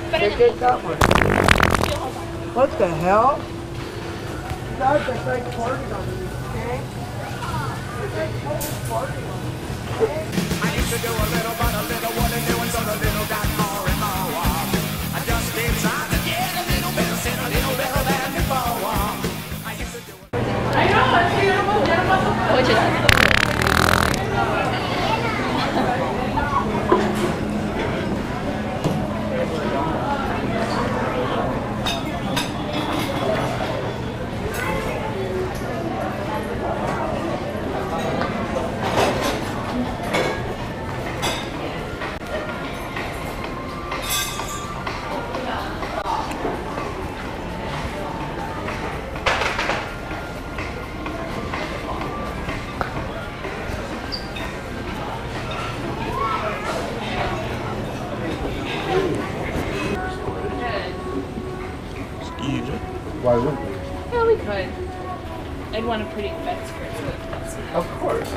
Get that one. What the hell? Guys, that's like farting on me, okay? It's like farting on me, okay? I need to do a little, but a little what I'm doing, so the little got more and more. I just keep trying to get a little better, sin a little better than before. I used to do it. I know, I see you. Which is Why wouldn't we? Yeah, we could. I'd want a pretty bed skirt so it fits. Of course.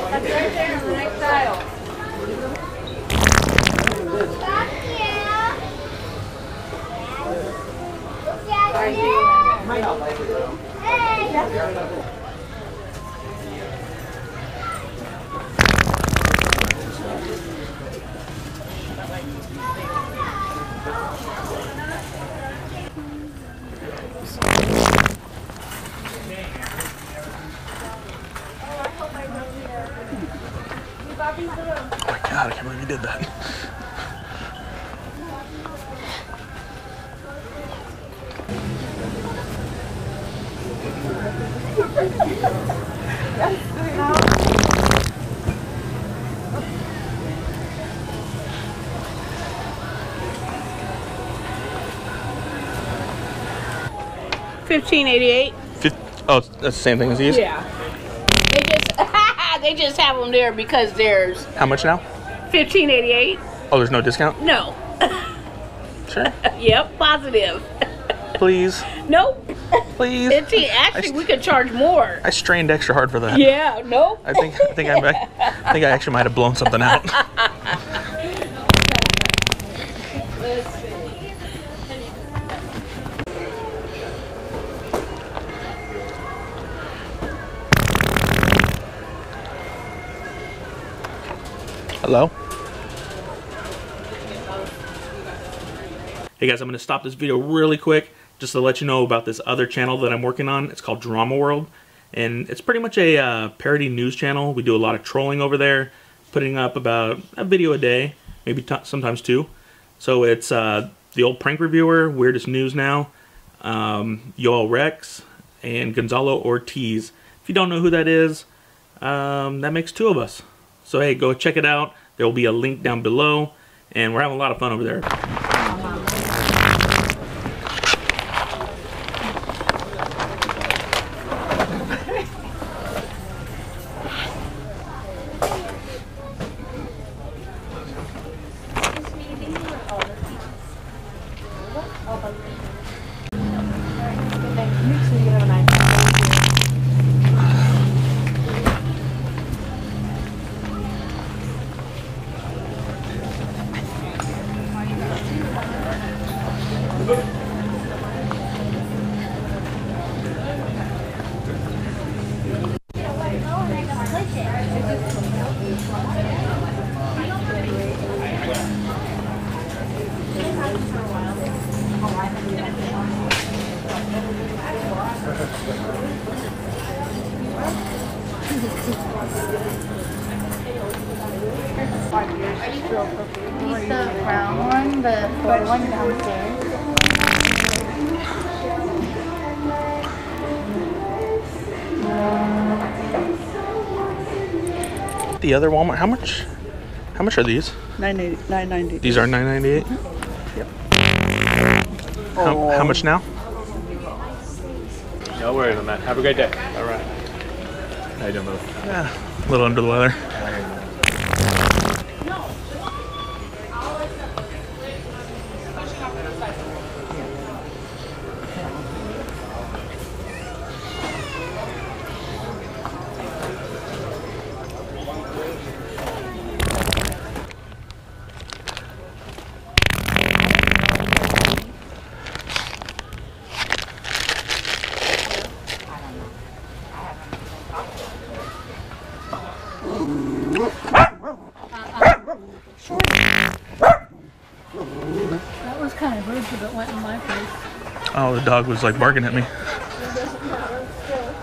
That's right there in the next aisle. Might not like it though. Oh my god, I can't believe you did that. $15.88. Oh, that's the same thing as these? Yeah. They just have them there because there's How much now? $15.88. Oh, there's no discount? No. Sure. Yep, positive. Please. Nope. Please. Actually, we could charge more. I strained extra hard for that. Yeah, nope. I think I actually might have blown something out. Let's see. Hello? Hey guys, I'm going to stop this video really quick just to let you know about this other channel that I'm working on. It's called Drama World, and it's pretty much a parody news channel. We do a lot of trolling over there, putting up about a video a day, maybe sometimes two. So it's the old prank reviewer, Weirdest News Now, Yoel Rex, and Gonzalo Ortiz. If you don't know who that is, that makes two of us. So hey, go check it out. There will be a link down below, and we're having a lot of fun over there. He's the brown one, the full one downstairs. The other Walmart, how much are these? $9.90. These are $9.98? Yep. How much now? No worries on that. Have a great day. All right. How you doing, brother? Yeah, a little under the weather. because it went in my face. Oh, the dog was like barking at me. It doesn't matter. Still.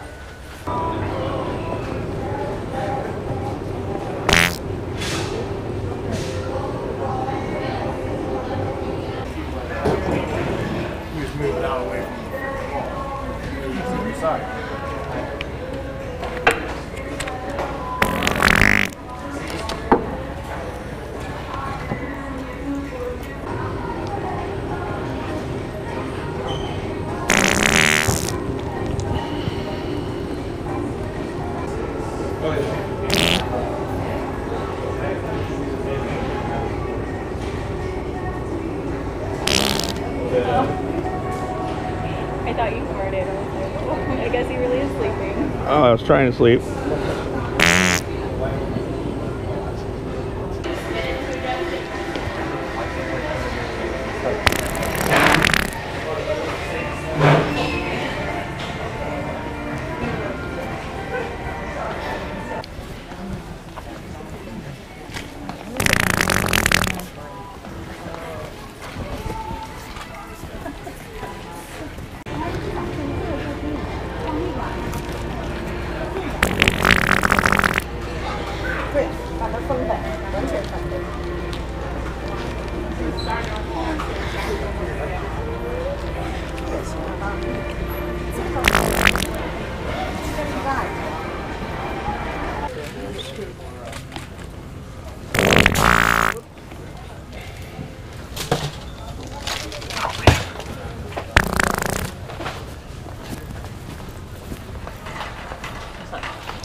You just move it out away from the side. I thought you farted. I guess he really is sleeping. Oh, I was trying to sleep.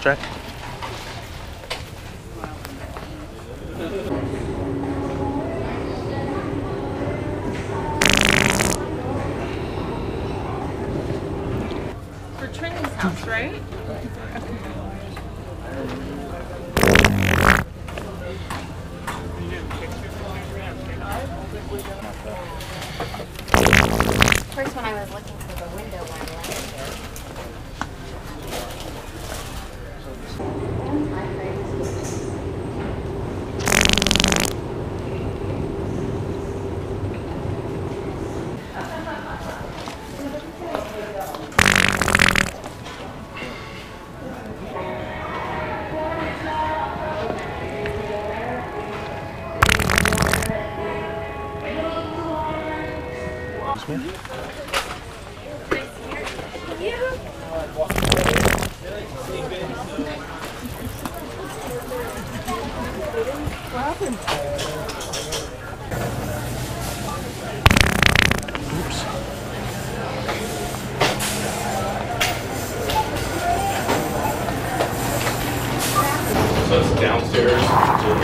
Check. For Trini's house, right? First when I was looking for the window one, So it's downstairs to